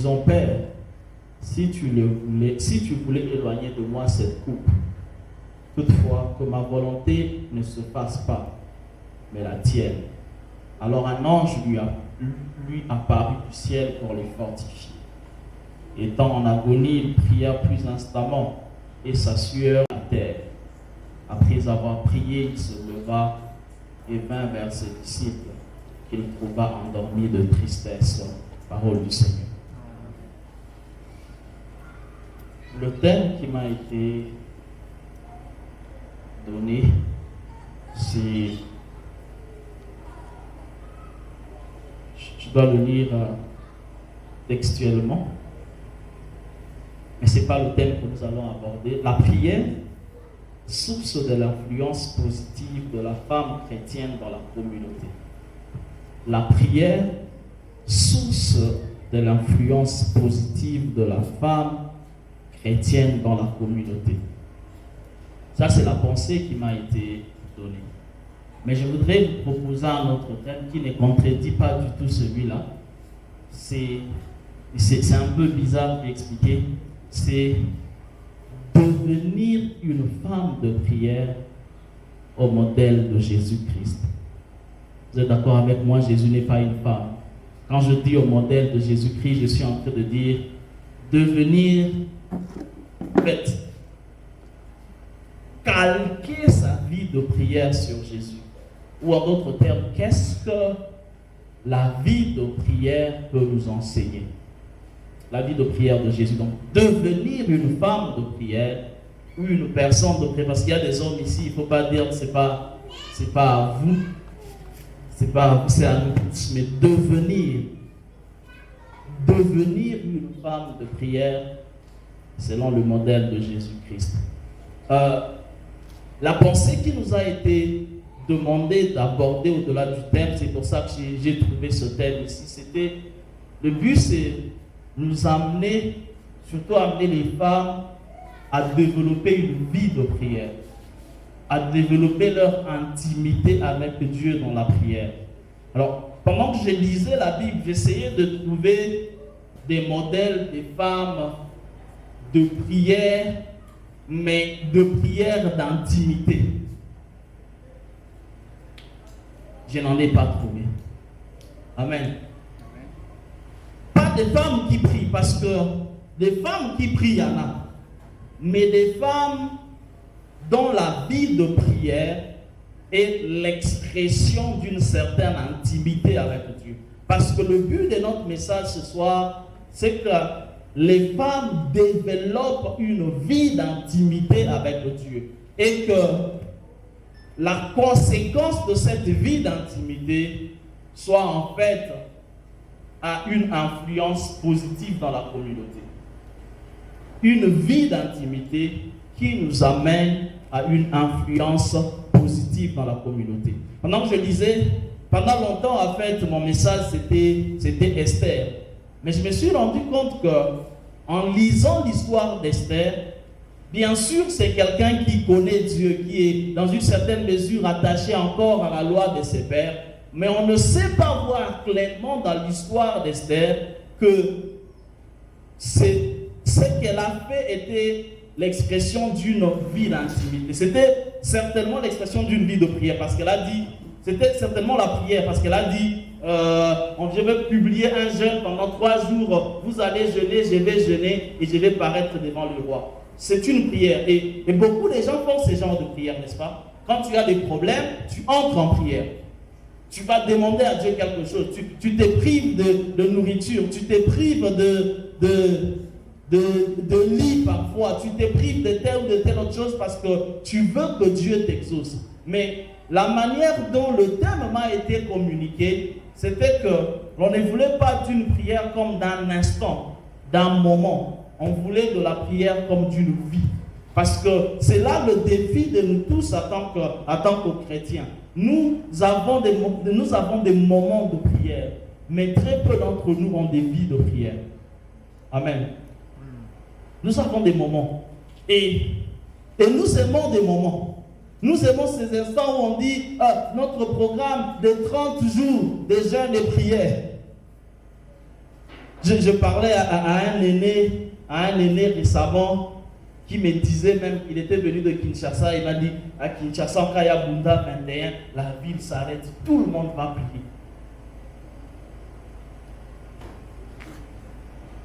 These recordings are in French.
disons, Père, si tu voulais éloigner de moi cette coupe, toutefois que ma volonté ne se fasse pas, mais la tienne. Alors un ange lui apparut du ciel pour les fortifier. Étant en agonie, il pria plus instamment, et sa sueur à terre. Après avoir prié, il se leva et vint vers ses disciples, qu'il trouva endormis de tristesse. Parole du Seigneur. Le thème qui m'a été donné, c'est, je dois le lire textuellement, mais ce n'est pas le thème que nous allons aborder. La prière, source de l'influence positive de la femme chrétienne dans la communauté. La prière, source de l'influence positive de la femme chrétienne dans la communauté. Ça, c'est la pensée qui m'a été donnée. Mais je voudrais vous proposer un autre thème qui ne contredit pas du tout celui-là. C'est un peu bizarre d'expliquer. C'est devenir une femme de prière au modèle de Jésus-Christ. Vous êtes d'accord avec moi? Jésus n'est pas une femme. Quand je dis au modèle de Jésus-Christ, je suis en train de dire devenir, en fait, calquer sa vie de prière sur Jésus. Ou en d'autres termes, qu'est-ce que la vie de prière peut nous enseigner? La vie de prière de Jésus. Donc, devenir une femme de prière ou une personne de prière. Parce qu'il y a des hommes ici, il ne faut pas dire que c'est pas à vous. C'est pas à vous, c'est à nous tous. Mais devenir une femme de prière selon le modèle de Jésus-Christ. La pensée qui nous a été demandée d'aborder au-delà du thème, c'est pour ça que j'ai trouvé ce thème ici. Le but, c'est nous amener, surtout amener les femmes à développer une vie de prière, à développer leur intimité avec Dieu dans la prière. Alors, pendant que je lisais la Bible, j'essayais de trouver des modèles des femmes de prière, mais de prière d'intimité. Je n'en ai pas trouvé. Amen. Pas des femmes qui prient, parce que des femmes qui prient, il y en a. Mais des femmes dont la vie de prière est l'expression d'une certaine intimité avec Dieu. Parce que le but de notre message ce soir, c'est que les femmes développent une vie d'intimité avec Dieu. Et que la conséquence de cette vie d'intimité soit en fait à une influence positive dans la communauté. Une vie d'intimité qui nous amène à une influence positive dans la communauté. Pendant que je lisais, pendant longtemps, en fait, mon message, c'était Esther. Mais je me suis rendu compte qu'en lisant l'histoire d'Esther, bien sûr, c'est quelqu'un qui connaît Dieu, qui est dans une certaine mesure attaché encore à la loi de ses pères. Mais on ne sait pas voir clairement dans l'histoire d'Esther que ce qu'elle a fait était l'expression d'une vie d'intimité. C'était certainement l'expression d'une vie de prière, parce qu'elle a dit, c'était certainement la prière, parce qu'elle a dit, je vais publier un jeûne pendant 3 jours, vous allez jeûner, je vais jeûner et je vais paraître devant le roi. C'est une prière. Et beaucoup de gens font ce genre de prière, n'est-ce pas? Quand tu as des problèmes, tu entres en prière. Tu vas demander à Dieu quelque chose. Tu te prives de nourriture, tu te prives de lit parfois, tu te prives de telle autre chose parce que tu veux que Dieu t'exauce. Mais la manière dont le thème m'a été communiqué, c'était que l'on ne voulait pas d'une prière comme d'un instant, d'un moment. On voulait de la prière comme d'une vie. Parce que c'est là le défi de nous tous en tant que chrétiens. Nous avons des moments de prière, mais très peu d'entre nous ont des vies de prière. Amen. Nous avons des moments. Et nous aimons des moments. Nous aimons ces instants où on dit notre programme de 30 jours de jeûne et prière. Je parlais à un aîné récemment qui me disait même, il était venu de Kinshasa, il m'a dit, à Kinshasa, quand il y a Bunda 21, la ville s'arrête, tout le monde va prier.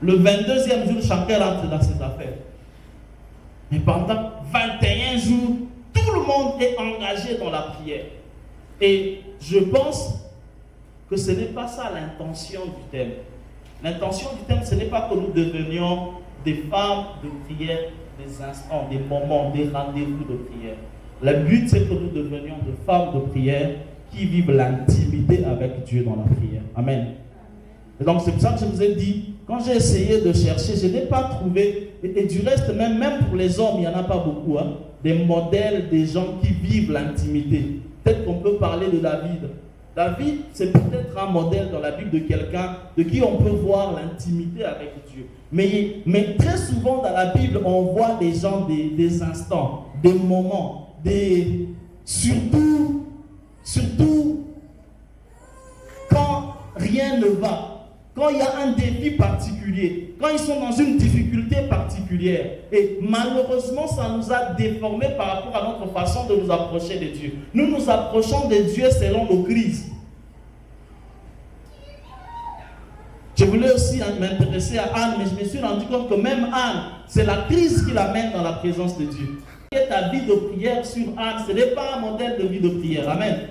Le 22e jour, chacun rentre dans ses affaires. Mais pendant 21 jours, tout le monde est engagé dans la prière. Et je pense que ce n'est pas ça l'intention du thème. L'intention du thème, ce n'est pas que nous devenions des femmes de prière, des instants, des moments, des rendez-vous de prière. Le but, c'est que nous devenions des femmes de prière qui vivent l'intimité avec Dieu dans la prière. Amen. Et donc, c'est pour ça que je vous ai dit, quand j'ai essayé de chercher, je n'ai pas trouvé, et du reste, même pour les hommes, il n'y en a pas beaucoup, hein, des modèles, des gens qui vivent l'intimité. Peut-être qu'on peut parler de David. David, c'est peut-être un modèle dans la Bible de quelqu'un de qui on peut voir l'intimité avec Dieu. Mais très souvent dans la Bible, on voit des gens, des instants, des moments, surtout quand rien ne va. Quand il y a un défi particulier, quand ils sont dans une difficulté particulière, et malheureusement, ça nous a déformés par rapport à notre façon de nous approcher de Dieu. Nous nous approchons de Dieu selon nos crises. Je voulais aussi m'intéresser à Anne, mais je me suis rendu compte que même Anne, c'est la crise qui l'amène dans la présence de Dieu. Et ta vie de prière sur Anne, ce n'est pas un modèle de vie de prière. Amen.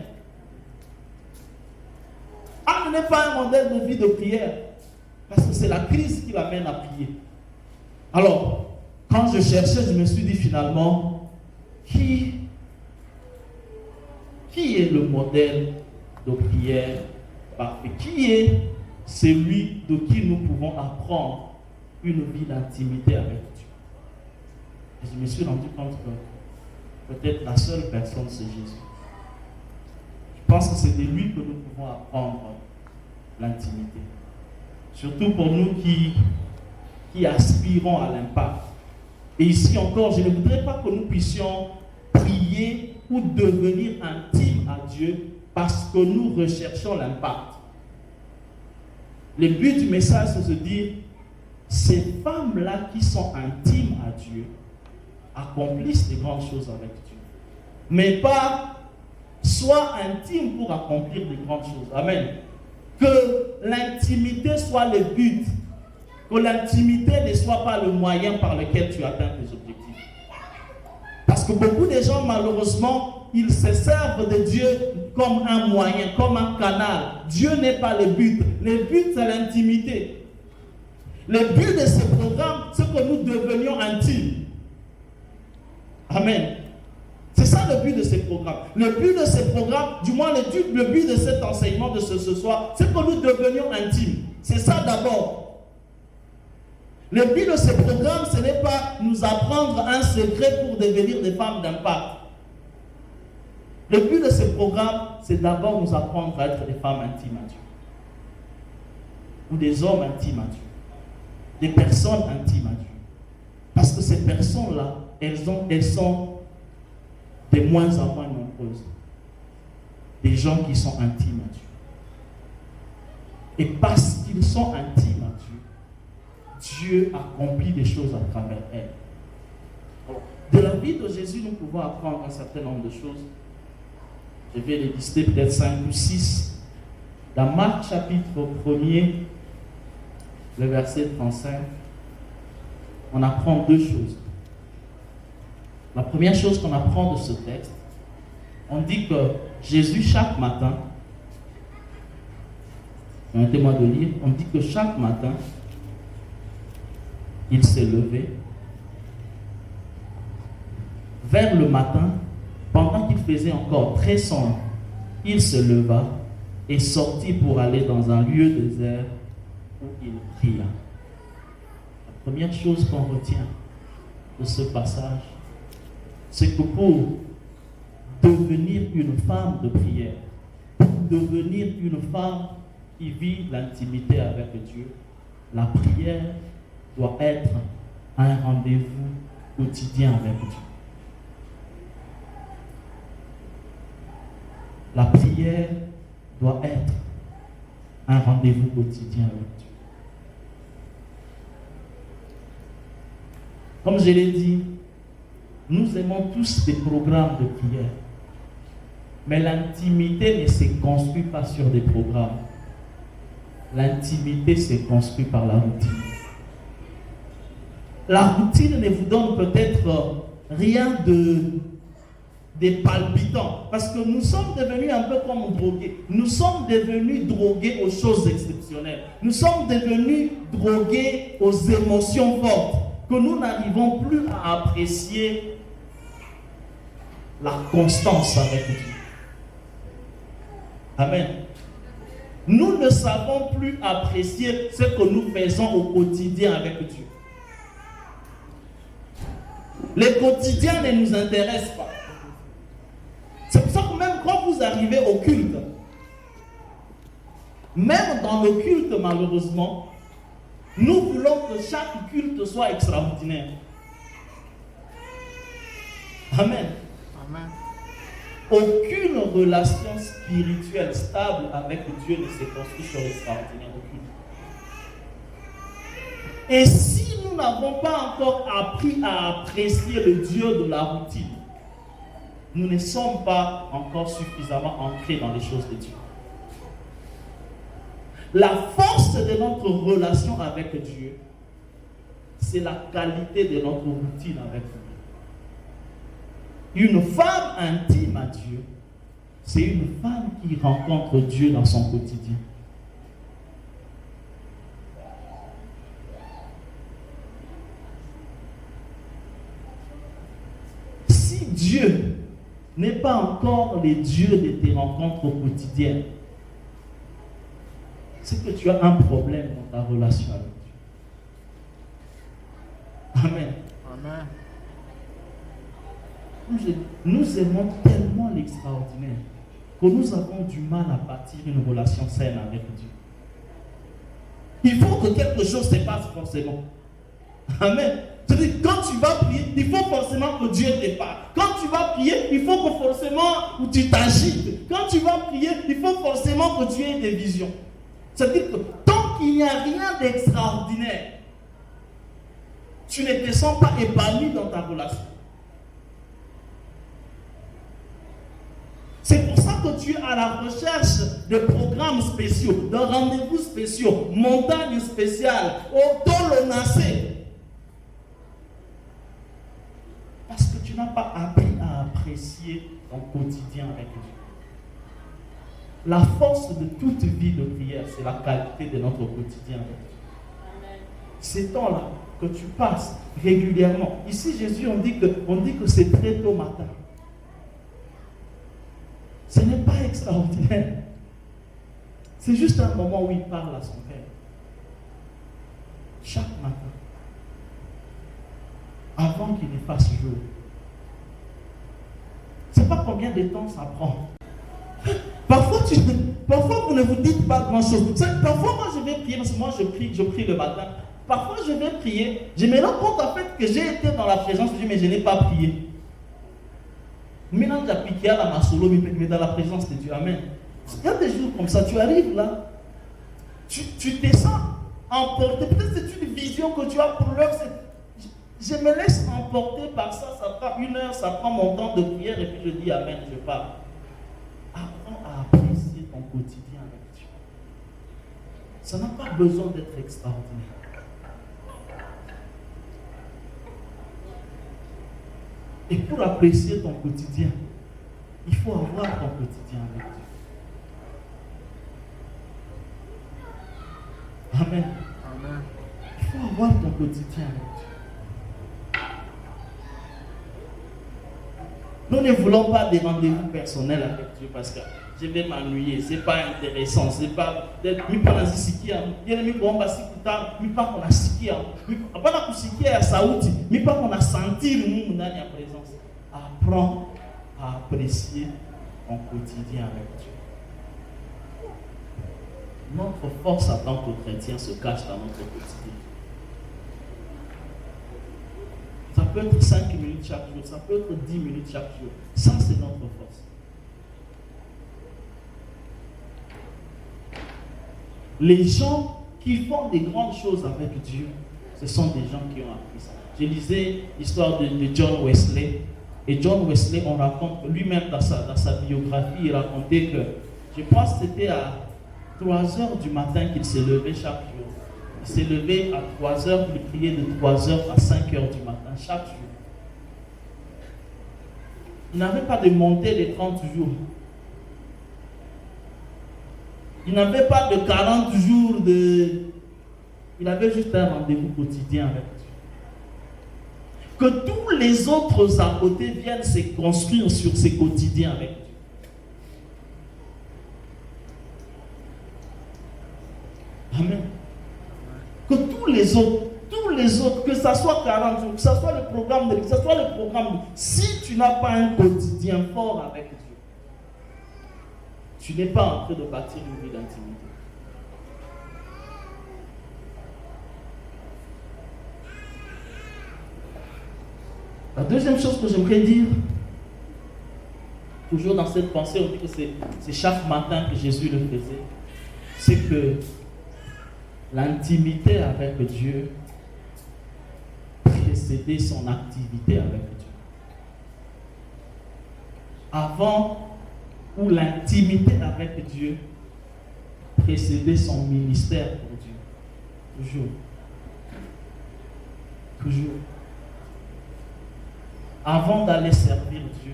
Anne n'est pas un modèle de vie de prière, parce que c'est la crise qui l'amène à prier. Alors, quand je cherchais, je me suis dit finalement, qui est le modèle de prière parfait? Qui est celui de qui nous pouvons apprendre une vie d'intimité avec Dieu? Et je me suis rendu compte que peut-être la seule personne, c'est Jésus. Je pense que c'est de lui que nous pouvons apprendre l'intimité. Surtout pour nous qui aspirons à l'impact. Et ici encore, je ne voudrais pas que nous puissions prier ou devenir intimes à Dieu parce que nous recherchons l'impact. Le but du message, c'est de se dire, ces femmes-là qui sont intimes à Dieu accomplissent des grandes choses avec Dieu. Mais pas sois intime pour accomplir de grandes choses. Amen. Que l'intimité soit le but. Que l'intimité ne soit pas le moyen par lequel tu atteins tes objectifs. Parce que beaucoup de gens, malheureusement, ils se servent de Dieu comme un moyen, comme un canal. Dieu n'est pas le but. Le but, c'est l'intimité. Le but de ce programme, c'est que nous devenions intimes. Amen. C'est ça le but de ce programme. Le but de ce programme, du moins le but de cet enseignement de ce soir, c'est que nous devenions intimes. C'est ça d'abord. Le but de ce programme, ce n'est pas nous apprendre un secret pour devenir des femmes d'impact. Le but de ce programme, c'est d'abord nous apprendre à être des femmes intimes à Dieu. Ou des hommes intimes à Dieu. Des personnes intimes à Dieu. Parce que ces personnes-là, elles sont de moins en moins nombreuses. Des gens qui sont intimes à Dieu. Et parce qu'ils sont intimes à Dieu, Dieu accomplit des choses à travers elles. De la vie de Jésus, nous pouvons apprendre un certain nombre de choses. Je vais les lister peut-être 5 ou 6. Dans Marc chapitre 1er, le verset 35, on apprend deux choses. La première chose qu'on apprend de ce texte, on dit que Jésus, chaque matin, permettez-moi de lire, on dit que chaque matin, il s'est levé. Vers le matin, pendant qu'il faisait encore très sombre, il se leva et sortit pour aller dans un lieu désert où il pria. La première chose qu'on retient de ce passage, c'est que pour devenir une femme de prière, pour devenir une femme qui vit l'intimité avec Dieu, la prière doit être un rendez-vous quotidien avec Dieu. La prière doit être un rendez-vous quotidien avec Dieu. Comme je l'ai dit, nous aimons tous des programmes de prière. Mais l'intimité ne se construit pas sur des programmes. L'intimité se construit par la routine. La routine ne vous donne peut-être rien de palpitant. Parce que nous sommes devenus un peu comme drogués. Nous sommes devenus drogués aux choses exceptionnelles. Nous sommes devenus drogués aux émotions fortes. Que nous n'arrivons plus à apprécier la constance avec Dieu. Amen. Nous ne savons plus apprécier ce que nous faisons au quotidien avec Dieu. Le quotidien ne nous intéresse pas. C'est pour ça que même quand vous arrivez au culte, même dans le culte malheureusement, nous voulons que chaque culte soit extraordinaire. Amen. Amen. Aucune relation spirituelle stable avec Dieu ne se construit sur l'extraordinaire. Et si nous n'avons pas encore appris à apprécier le Dieu de la routine, nous ne sommes pas encore suffisamment ancrés dans les choses de Dieu. La force de notre relation avec Dieu, c'est la qualité de notre routine avec lui. Une femme intime à Dieu, c'est une femme qui rencontre Dieu dans son quotidien. Si Dieu n'est pas encore le Dieu de tes rencontres quotidiennes, c'est que tu as un problème dans ta relation avec Dieu. Amen. Amen. Nous aimons tellement l'extraordinaire que nous avons du mal à bâtir une relation saine avec Dieu. Il faut que quelque chose se passe forcément. Amen. C'est-à-dire, quand tu vas prier, il faut forcément que Dieu te parle. Quand tu vas prier, il faut que forcément tu t'agites. Quand tu vas prier, il faut forcément que tu aies des visions. C'est-à-dire que tant qu'il n'y a rien d'extraordinaire, tu ne te sens pas épanoui dans ta relation. C'est pour ça que tu es à la recherche de programmes spéciaux, de rendez-vous spéciaux, montagnes spéciales, autolonacées. Parce que tu n'as pas appris à apprécier ton quotidien avec Dieu. La force de toute vie de prière, c'est la qualité de notre quotidien avec Dieu. Ces temps-là que tu passes régulièrement. Ici, Jésus, on dit que c'est très tôt matin. Ce n'est pas extraordinaire. C'est juste un moment où il parle à son Père. Chaque matin. Avant qu'il ne fasse jour. Je ne sais pas combien de temps ça prend. Parfois vous ne vous dites pas grand-chose. Parfois, moi, je vais prier, parce que moi, je prie le matin. Parfois, je vais prier. Je me rends compte, en fait, que j'ai été dans la présence de Dieu, mais je n'ai pas prié. Maintenant, j'ai appliqué à la masolo, mais dans la présence de Dieu. Amen. Il y a des jours comme ça, tu arrives là, tu te sens emporté. Peut-être c'est une vision que tu as pour l'heure. Je me laisse emporter par ça. Ça prend 1 heure, ça prend mon temps de prière, et puis je dis Amen, je pars. Apprends à apprécier ton quotidien avec Dieu. Ça n'a pas besoin d'être extraordinaire. Et pour apprécier ton quotidien, il faut avoir ton quotidien avec Dieu. Amen. Amen. Il faut avoir ton quotidien avec Dieu. Nous ne voulons pas des rendez-vous personnels avec Dieu parce que je vais m'ennuyer, c'est pas intéressant, c'est pas mi pas na sikia, yele mi kuomba siku tano, mi pas qu'on a sikia, hapana kusikia ya sauti, mi pas qu'on a sentir Mungu ndani ya présence. Apprends à apprécier ton quotidien avec Dieu. Notre force en tant que chrétien se cache dans notre quotidien. Ça peut être 5 minutes chaque jour, ça peut être 10 minutes chaque jour. Ça, c'est notre force. Les gens qui font des grandes choses avec Dieu Ce sont des gens qui ont appris ça. Je lisais l'histoire de John Wesley. Et John Wesley, on raconte, lui-même dans sa biographie, il racontait que, je pense que c'était à 3 heures du matin qu'il s'est levé chaque jour. Il s'est levé à 3 heures, il priait de 3 heures à 5 heures du matin, chaque jour. Il n'avait pas de montée de 30 jours. Il n'avait pas de 40 jours de... Il avait juste un rendez-vous quotidien avec Dieu. Que tous les autres à côté viennent se construire sur ces quotidiens avec Dieu. Amen. Que tous les autres, que ça soit 40 jours, que ça soit le programme de l'église, que ça soit le programme, si tu n'as pas un quotidien fort avec Dieu, tu n'es pas en train de bâtir une vie d'intimité. La deuxième chose que j'aimerais dire, toujours dans cette pensée, on dit que c'est chaque matin que Jésus le faisait, c'est que l'intimité avec Dieu précédait son activité avec Dieu. Avant, où l'intimité avec Dieu précédait son ministère pour Dieu. Toujours. Toujours. Avant d'aller servir Dieu,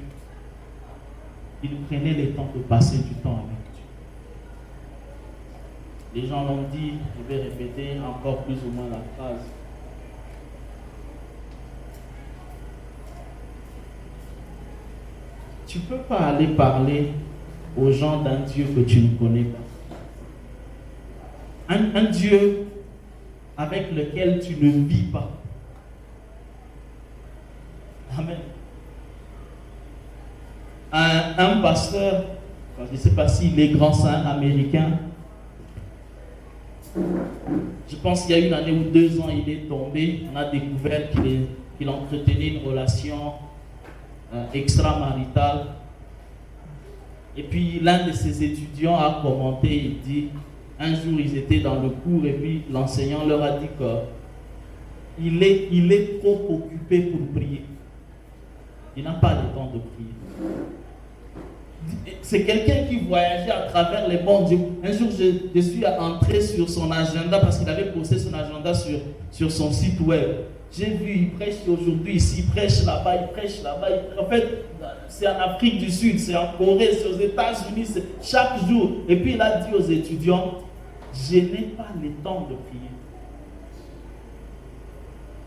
il prenait le temps de passer du temps avec Dieu. Les gens l'ont dit, je vais répéter encore plus ou moins la phrase. Tu ne peux pas aller parler aux gens d'un Dieu que tu ne connais pas. Un Dieu avec lequel tu ne vis pas. Amen. Un pasteur, je ne sais pas s'il est grand saint américain, je pense qu'il y a une année ou 2 ans, il est tombé, on a découvert qu'il entretenait une relation extramaritale. Et puis l'un de ses étudiants a commenté, il dit, un jour ils étaient dans le cours et puis l'enseignant leur a dit qu'il est trop occupé pour prier. Il n'a pas le temps de prier. C'est quelqu'un qui voyageait à travers les mondes. Un jour, je suis entré sur son agenda parce qu'il avait posté son agenda sur son site web. J'ai vu, il prêche aujourd'hui ici, il prêche là-bas, il prêche là-bas. En fait, c'est en Afrique du Sud, c'est en Corée, c'est aux États-Unis, c'est chaque jour. Et puis il a dit aux étudiants, je n'ai pas le temps de prier.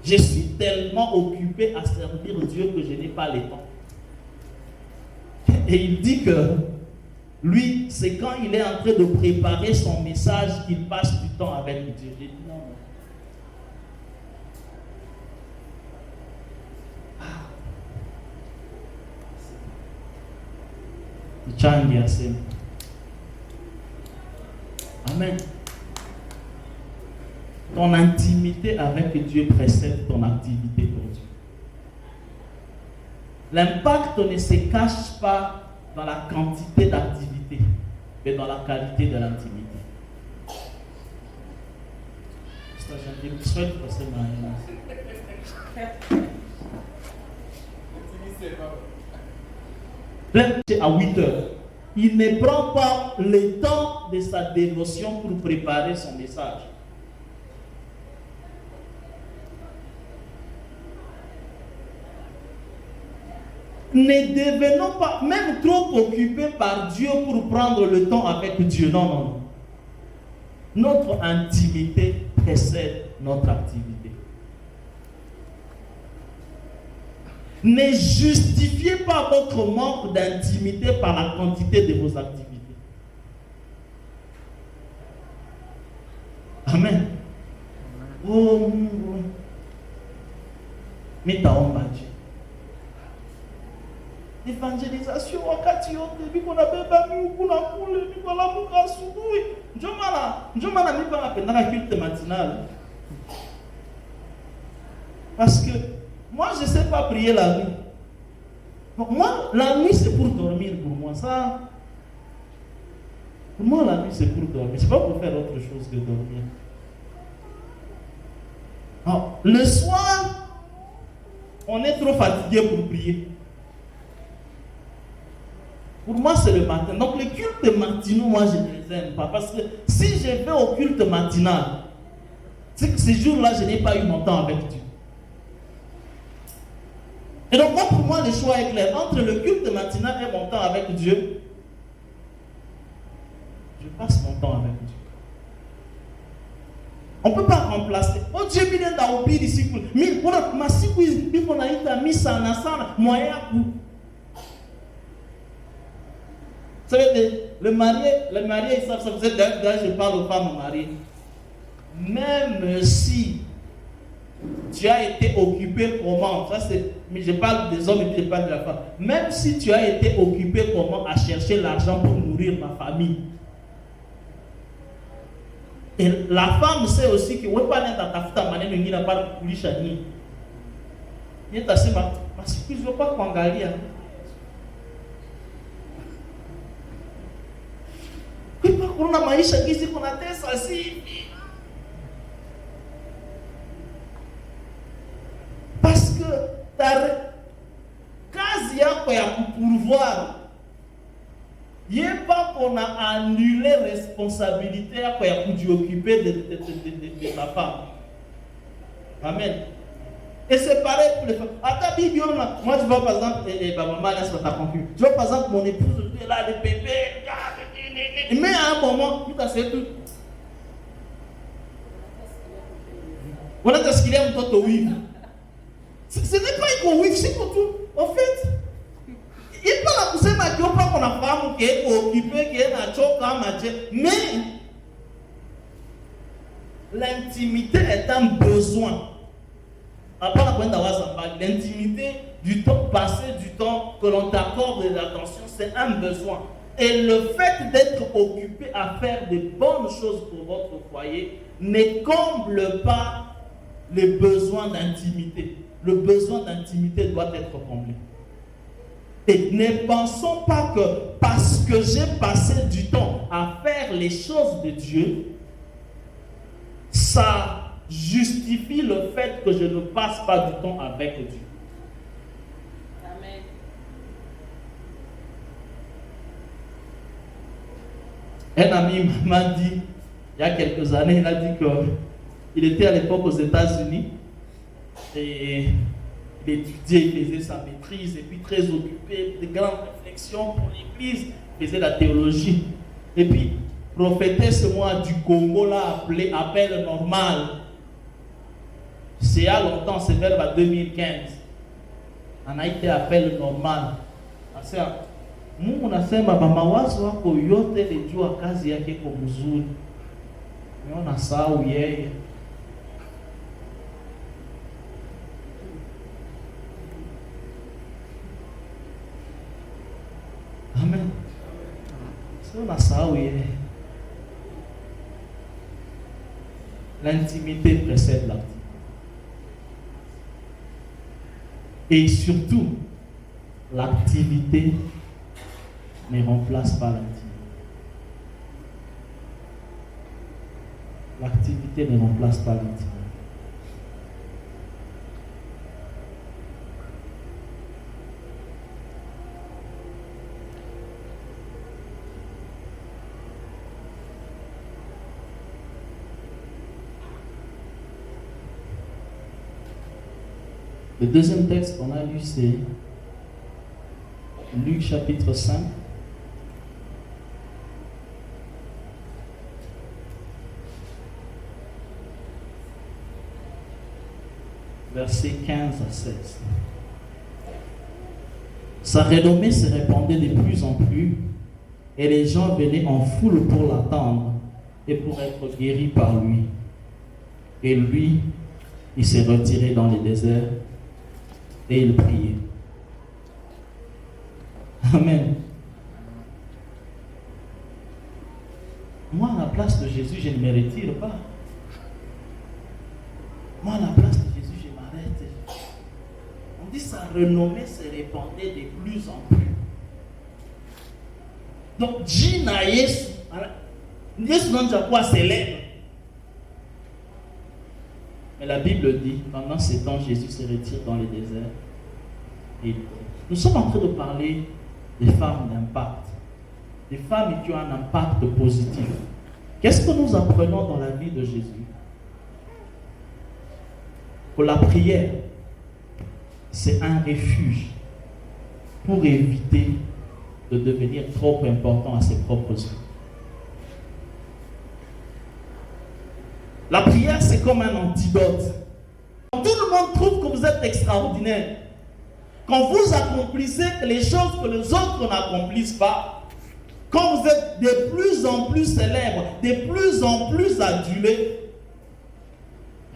Je suis tellement occupé à servir Dieu que je n'ai pas le temps. Et il dit que lui, c'est quand il est en train de préparer son message qu'il passe du temps avec Dieu. J'ai dit non. Amen. Ton intimité avec Dieu précède ton activité pour Dieu. L'impact ne se cache pas dans la quantité d'activité, mais dans la qualité de l'intimité. À 8 heures. Il ne prend pas le temps de sa dévotion pour préparer son message. Ne devenons pas même trop occupés par Dieu pour prendre le temps avec Dieu. Non, non, non. Notre intimité précède notre activité. Ne justifiez pas votre manque d'intimité par la quantité de vos activités. Amen. Oh, mais t'as honte, Dieu. Évangélisation wakati yote biko na beba miuku na kule biko la muka asubuhi ndio maana mimi napenda culte matinale parce que moi je sais pas prier la nuit. Donc moi la nuit c'est pour dormir pour moi ça. Pour moi la nuit c'est pour dormir, c'est pas pour faire autre chose que dormir. Alors, le soir, on est trop fatigué pour prier. Pour moi, c'est le matin. Donc, les cultes matinaux, moi, je ne les aime pas. Parce que si je vais au culte matinal, c'est que ces jours-là, je n'ai pas eu mon temps avec Dieu. Et donc, moi, pour moi, le choix est clair. Entre le culte matinal et mon temps avec Dieu, je passe mon temps avec Dieu. On ne peut pas remplacer. Oh Dieu, il est dans le pays ici. Mais ma sécurité, il faut mis ça en ensemble, moyen pour. Vous savez, le marié, ça faisait d'ailleurs, je parle aux femmes mariées. Même si tu as été occupé comment, ça c'est, mais je parle des hommes et je parle de la femme. Même si tu as été occupé comment à chercher l'argent pour nourrir ma famille. Et la femme sait aussi que ouais pas dans ta fita maneno ngine pas kulisha ni. Yeye tasema masiku hizo pas kuangalia. Kwa kuna maisha hizi kuna tesa si. Parce que kazi yako ya kupouvoir il n'est pas qu'on a annulé la responsabilité pour occuper de la femme. Amen. Et c'est pareil pour les femmes. Attends, moi je vois par exemple, ma maman là, ça t'a conclu. Je vois par exemple mon épouse là, des bébés. Mais à un moment, tout à fait tout. On a ce qu'il aime toi, ton wif. Ce n'est pas un wif, c'est pour tout. En fait, il peut la pousser ma gueule pas qu'on a femme qui est occupée, qui est dans le choc, mais l'intimité est un besoin. L'intimité du temps passé, du temps que l'on t'accorde de l'attention, c'est un besoin. Et le fait d'être occupé à faire de bonnes choses pour votre foyer ne comble pas les besoins d'intimité. Le besoin d'intimité doit être comblé. Et ne pensons pas que parce que j'ai passé du temps à faire les choses de Dieu, ça justifie le fait que je ne passe pas du temps avec Dieu. Amen. Un ami m'a dit, il y a quelques années, il a dit qu'il était à l'époque aux États-Unis et il étudiait, il faisait sa maîtrise et puis très occupé de grandes réflexions pour l'église, il faisait la théologie. Et puis, prophétesse moi du Congo l'a appelé appel normal. C'est il y a longtemps, c'est vers 2015. On a été appel normal. Mungu nasema mawazo wako yote lijua kazi yake kwa mzuri. Unaona sahau yeye. Amen. C'est la sahau yeye. L'intimité précède l'activité. Et surtout, l'activité ne remplace pas l'intimité. L'activité ne remplace pas l'intimité. Le deuxième texte qu'on a lu, c'est Luc chapitre 5. Versets 15 à 16. Sa renommée se répandait de plus en plus et les gens venaient en foule pour l'attendre et pour être guéris par lui. Et lui, il s'est retiré dans le désert et il priait. Amen. Moi, à la place de Jésus, je ne me retire pas. Moi, à la place de Jésus, je m'arrête. On dit sa renommée se répandait de plus en plus. Donc, Jina Yesu, Yesu n'a pas quoi célèbre. Mais la Bible dit, pendant ces temps, Jésus se retire dans les déserts. Et nous sommes en train de parler des femmes d'impact. Des femmes qui ont un impact positif. Qu'est-ce que nous apprenons dans la vie de Jésus? Que la prière, c'est un refuge pour éviter de devenir trop important à ses propres yeux. La prière, c'est comme un antidote. Quand tout le monde trouve que vous êtes extraordinaire, quand vous accomplissez les choses que les autres n'accomplissent pas, quand vous êtes de plus en plus célèbre, de plus en plus adulé,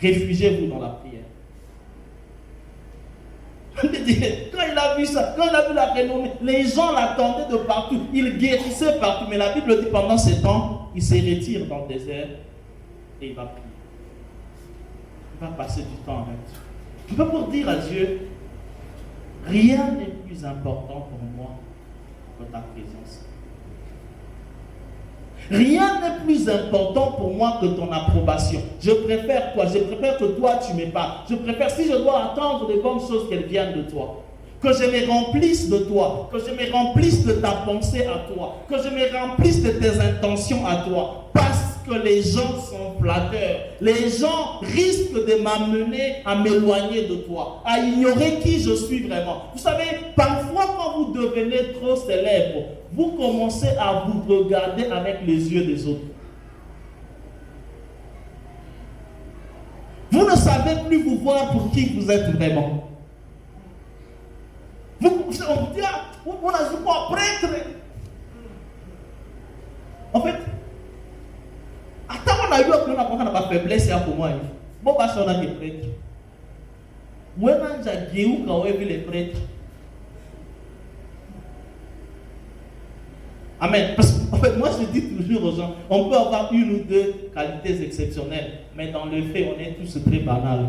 réfugiez-vous dans la prière. Quand il a vu ça, quand il a vu la renommée, les gens l'attendaient de partout, il guérissait partout. Mais la Bible dit pendant ce temps, il se retire dans le désert et il va prier. Il va passer du temps avec Dieu. Je peux pour dire à Dieu, rien n'est plus important pour moi que ta présence. Rien n'est plus important pour moi que ton approbation. Je préfère quoi? Je préfère que toi tu m'épargnes. Je préfère, si je dois attendre les bonnes choses, qu'elles viennent de toi. Que je me remplisse de toi. Que je me remplisse de ta pensée à toi. Que je me remplisse de tes intentions à toi. Parce que les gens sont flatteurs. Les gens risquent de m'amener à m'éloigner de toi, à ignorer qui je suis vraiment. Vous savez, parfois quand vous devenez trop célèbre, vous commencez à vous regarder avec les yeux des autres. Vous ne savez plus vous voir pour qui vous êtes vraiment. On vous dit, on a dit quoi, prêtre? En fait, attends, on a eu une faiblesse pour moi. Bon, parce qu'on a des prêtres. Où est-ce qu'on a vu les prêtres? Amen. Parce qu'en fait, moi je dis toujours aux gens, on peut avoir une ou deux qualités exceptionnelles, mais dans le fait, on est tous très banals.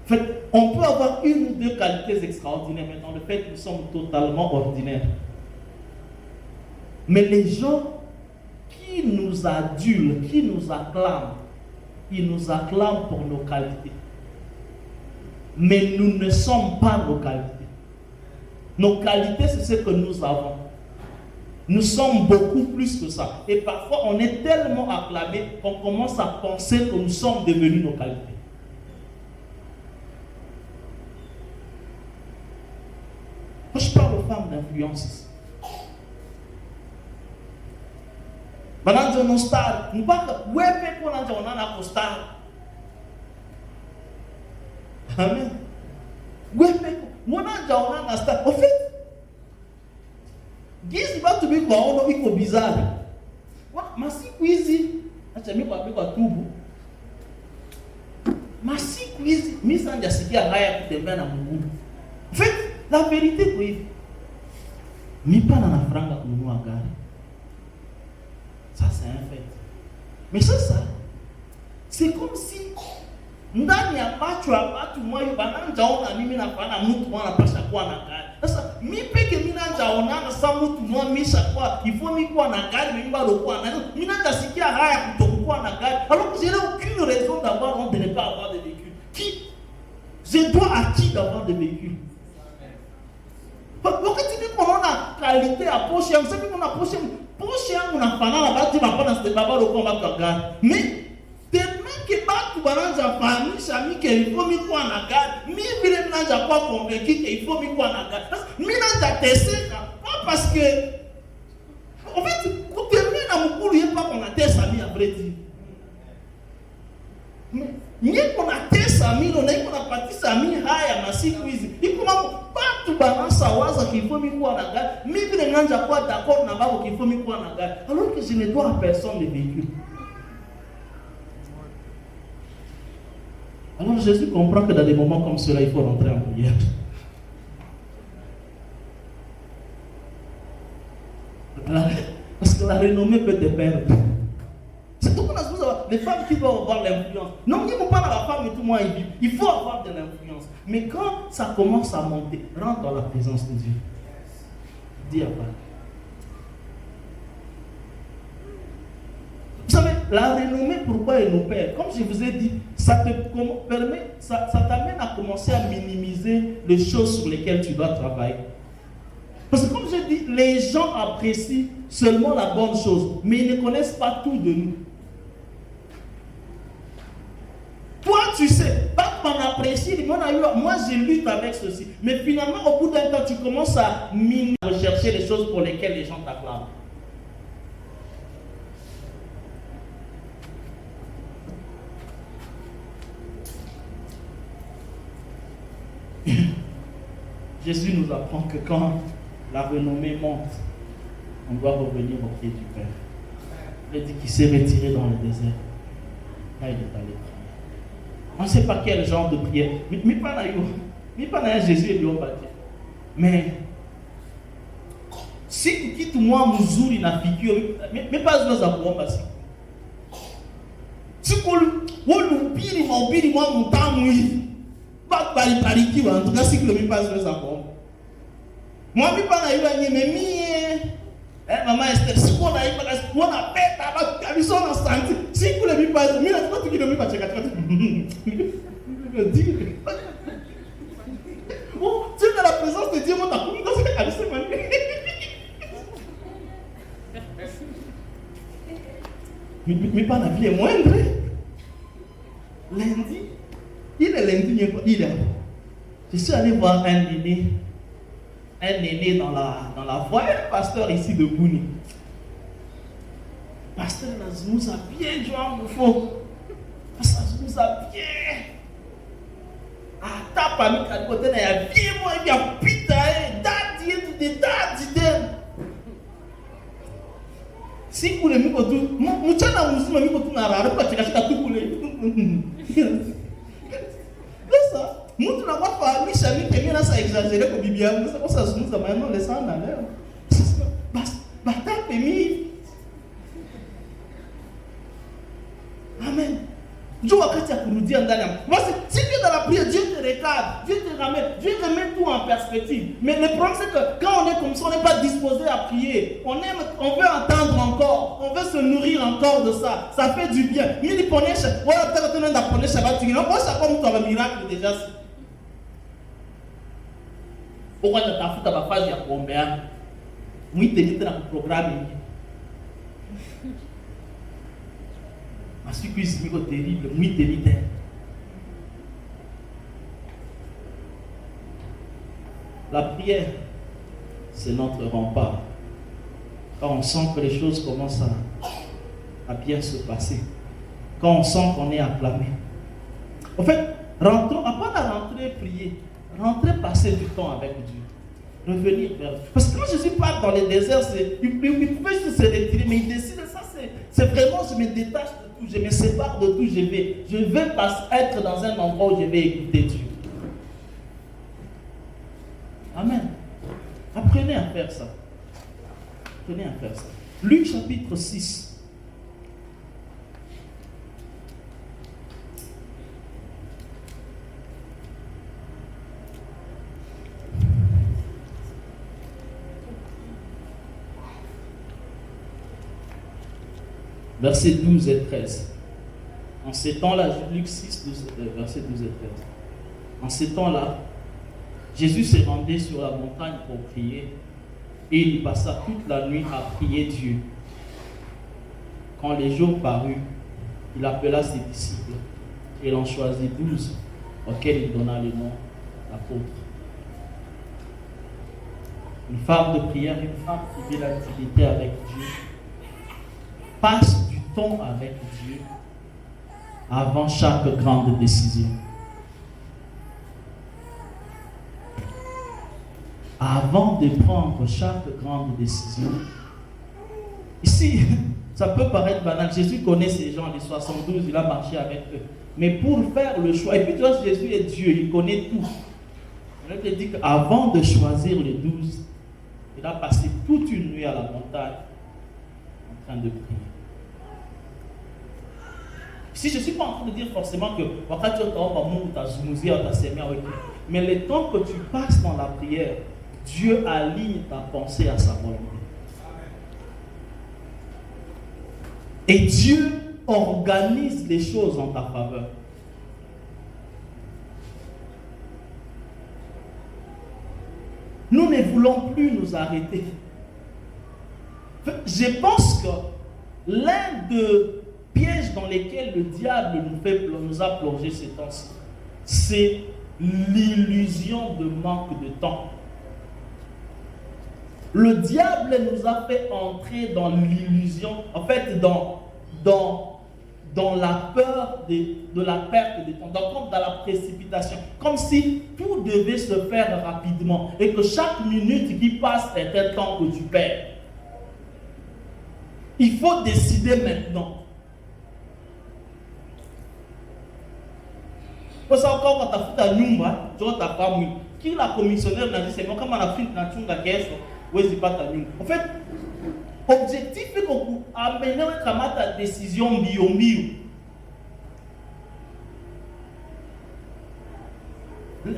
En fait, on peut avoir une ou deux qualités extraordinaires, mais dans le fait, nous sommes totalement ordinaires. Mais les gens qui nous adulent, qui nous acclament, ils nous acclament pour nos qualités. Mais nous ne sommes pas nos qualités. Nos qualités, c'est ce que nous avons. Nous sommes beaucoup plus que ça. Et parfois, on est tellement acclamés qu'on commence à penser que nous sommes devenus nos qualités. Quand je parle aux femmes d'influence, maintenant, on star. Nous parlons de où est-ce qu'on a un star? Amen. Où est-ce qu'on a un star? En fait, qu'est-ce va te dire qu'on est bizarre? Mais si cuisine, tu as mis quoi tout. Mais si cuisine, mais ça n'a rien pour te mettre dans mon goût. En fait, la vérité, oui. Mais pas dans la franga que nous avons gardé. Ça, c'est un fait. Mais ça, c'est comme si ndani ya macho ya watu mwayo bananjaona mimi nafana mtu mwana pasha kuwa na gari. Sasa mimi peke mimi nanjaona sa mtu mwana misha kwa ifo mimi kuwa na gari mimi bado kuwa na. Mimi najasikia haya kutokuwa na gari. Alors que j'ai aucune raison d'avoir honte de ne pas avoir de véhicule. Qui je dois à qui d'avoir de véhicule? Wakati niko naona qualité ya Porsche, msemi kuna Porsche yangu nafanana bati mapana site baba loko mbaka gari. Mais tellement que batu bananja fahamisha mimi que il faut mi kwa na gari. Mimi vile nanja kwa convaincu que il faut mi kwa na gari. Mimi nanja teseka pas parce que en fait kutemia na mkulu yepa kona tesa mi après dire. Nye kuna tesa milo na iko napatisa mi haya masiku hizi. Iko mambo batu banasa waza kifo mi kuwa na gari. Mimi vile nanja kwa d'accord na babo kifo mi kuwa na gari. Alors que je ne dois à personne le véhicule. Alors Jésus comprend que dans des moments comme cela, il faut rentrer en prière. Parce que la renommée peut te perdre. C'est tout qu'on a besoin. Les femmes qui doivent avoir l'influence. Non, il ne faut pas la femme et tout moi. Il faut avoir de l'influence. Mais quand ça commence à monter, rentre dans la présence de Dieu. Dis à part. Vous savez, La renommée, pourquoi elle opère? Comme je vous ai dit, ça t'amène à commencer à minimiser les choses sur lesquelles tu dois travailler. Parce que comme je dis, les gens apprécient seulement la bonne chose, mais ils ne connaissent pas tout de nous. Toi, tu sais, pas qu'on apprécie, moi je lutte avec ceci. Mais finalement, au bout d'un temps, tu commences à rechercher les choses pour lesquelles les gens t'acclament. Jésus nous apprend que quand la renommée monte, on doit revenir au pied du Père. Il dit qu'il s'est retiré dans le désert. Là, il est allé prier. On ne sait pas quel genre de prière. Mais pas Jésus et lui mais si tu quittes moi, Mouzouri, na figure, mais pas nous avons passé. Si tu l'oublie, moi, mon temps, pas qui en tout cas, si tu ne pas nous avons. Moi, je ne pas mais maman Esther, si on a eu on a fait tabac, on a senti. Si vous ne pas, mais la fois tu ne pas checker. Oh, tu es dans la présence de Dieu, moi t'as couru dans cette cabine. Mais pas la vie est moindre. Lundi, il est lundi, il est. Je suis allé voir un aîné dans la voie, un pasteur ici de Bouni. Pasteur nous a bien joué en moufo. Pasteur nous a bien. Ah, t'as pas mis qu'à côté, il y a bien moi, il y a putain, daddy. Si vous voulez, mon tchana musulman, vous n'avez pas de cacher tout pour les. C'est ça. Nous n'avons pas parlé, Chami, qui est ça exagéré comme Bibiam, nous avons ça, nous avons maintenant laissé en l'air. Bata, Pémi. Amen. Dieu a créé pour nous dire en dernier. Si tu es dans la prière, Dieu te regarde, Dieu te ramène, Dieu te met tout en perspective. Mais le problème, c'est que quand on est comme ça, on n'est pas disposé à prier. On veut entendre encore, on veut se nourrir encore de ça. Ça fait du bien. Mais les poneches, voilà, peut-être que tu as poneche, ça va te dire. Moi, ça comme tu as un miracle déjà. Pourquoi tu as fait ta phase de combien? Oui, tu es dans le programme. Parce que c'est terrible, oui, terrible. La prière, c'est notre rempart. Quand on sent que les choses commencent à bien se passer, quand on sent qu'on est acclamé. En fait, rentrons, après la rentrée, prier. Rentrer, passer du temps avec Dieu. Revenir vers Dieu. Parce que quand Jésus part dans les déserts, il pouvait juste se retirer, mais il décide, ça c'est vraiment, je me détache de tout, je me sépare de tout, je vais être dans un endroit où je vais écouter Dieu. Amen. Apprenez à faire ça. Apprenez à faire ça. Luc chapitre 6. Versets 12 et 13. En ces temps-là, Luc 6, versets 12 et 13. En ces temps-là, Jésus se rendait sur la montagne pour prier et il passa toute la nuit à prier Dieu. Quand les jours parurent, il appela ses disciples et il en choisit 12 auxquels il donna le nom d'apôtres. Une femme de prière, une femme qui vit l'activité avec Dieu, passe du temps avec Dieu avant chaque grande décision. Avant de prendre chaque grande décision. Ici, ça peut paraître banal. Jésus connaît ces gens, les 72, il a marché avec eux. Mais pour faire le choix, et puis tu vois, Jésus est Dieu, il connaît tout. Je te dis qu'avant de choisir les 12, il a passé toute une nuit à la montagne en train de prier. Si je ne suis pas en train de dire forcément que mais le temps que tu passes dans la prière, Dieu aligne ta pensée à sa volonté. Et Dieu organise les choses en ta faveur. Nous ne voulons plus nous arrêter. Je pense que l'un des pièges dans lesquels le diable nous a plongé ces temps-ci, c'est l'illusion de manque de temps. Le diable nous a fait entrer dans l'illusion, en fait, dans la peur de la perte de temps, dans la précipitation, comme si tout devait se faire rapidement et que chaque minute qui passe est un temps que tu perds. Il faut décider maintenant. Pour ça, encore quand tu as fait ta nyumba, tu n'as pas mouillé. Qui la commissionnaire n'a dit, c'est moi, comme on a fait la nyumba, en fait, l'objectif est qu'on amène ta décision bio.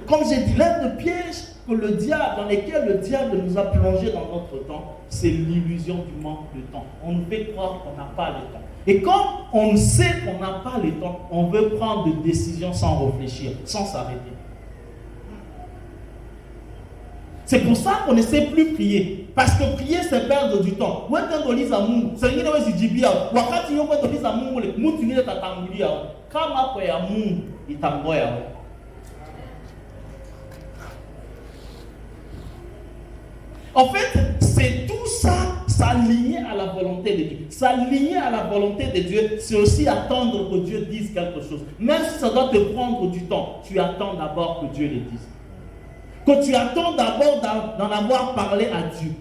Comme j'ai dit, l'un des pièges dans lesquels le diable nous a plongé dans notre temps, c'est l'illusion du manque de temps. On nous fait croire qu'on n'a pas le temps. Et comme on sait qu'on n'a pas le temps, on veut prendre des décisions sans réfléchir, sans s'arrêter. C'est pour ça qu'on ne sait plus prier. Parce que prier, c'est perdre du temps. En fait, c'est tout ça s'aligner à la volonté de Dieu. S'aligner à la volonté de Dieu, c'est aussi attendre que Dieu dise quelque chose. Même si ça doit te prendre du temps, tu attends d'abord que Dieu le dise. Que tu attends d'abord d'en avoir parlé à Dieu.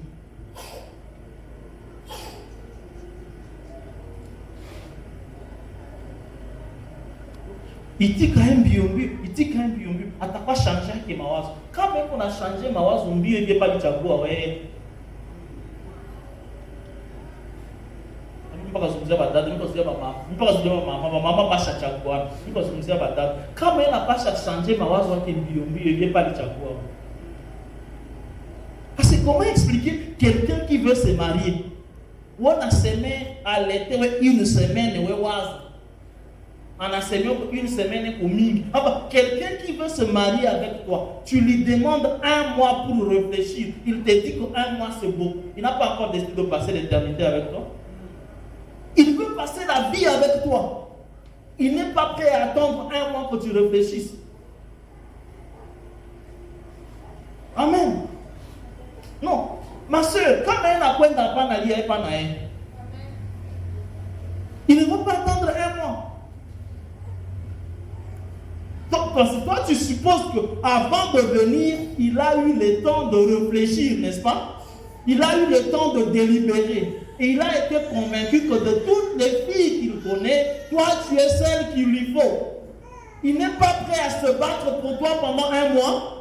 Il dit quand même biombu. À ta pas changer que mawazo. Quand même on a changé mawazo, mbi et pas du chagua, ouais. Quand même on n'a pas changé mawazo que biombu et pas du chagua. Parce que comment expliquer quelqu'un qui veut se marier? On a semé à l'été une semaine, on a semé une semaine pour mille. Quelqu'un qui veut se marier avec toi, tu lui demandes un mois pour réfléchir. Il te dit qu'un mois c'est beau. Il n'a pas encore décidé de passer l'éternité avec toi. Il veut passer la vie avec toi. Il n'est pas prêt à attendre un mois que tu réfléchisses. Amen. Non. Ma soeur, quand elle a point d'apprendre à lire, il ne veut pas attendre un mois. Donc, parce que toi, tu supposes qu'avant de venir, il a eu le temps de réfléchir, n'est-ce pas? Il a eu le temps de délibérer. Et il a été convaincu que de toutes les filles qu'il connaît, toi, tu es celle qu'il lui faut. Il n'est pas prêt à se battre pour toi pendant un mois.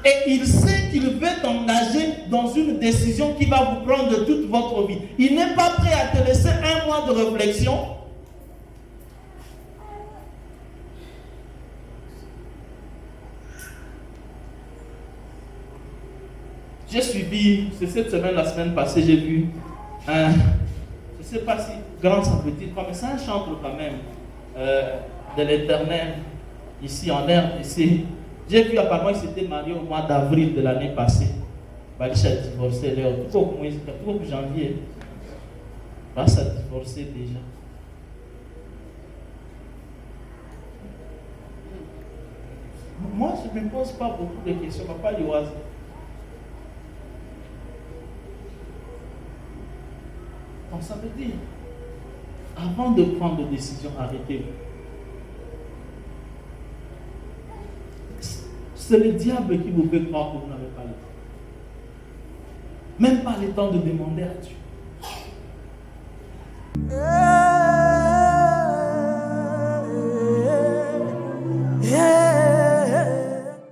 Et il sait qu'il veut t'engager dans une décision qui va vous prendre toute votre vie. Il n'est pas prêt à te laisser un mois de réflexion. J'ai suivi, c'est cette semaine, la semaine passée, j'ai vu un, je ne sais pas si grand ça peut dire, mais c'est un chantre quand même de l'Éternel, ici en herbe, ici. J'ai vu apparemment qu'il s'était marié au mois d'avril de l'année passée. Il a divorcé, tout au janvier. Il a divorcé déjà. Moi, je ne me pose pas beaucoup de questions, pas du hasard. Donc ça veut dire, avant de prendre des décisions, arrêtez-vous. C'est le diable qui vous fait croire que vous n'avez pas le temps. Même pas le temps de demander à Dieu.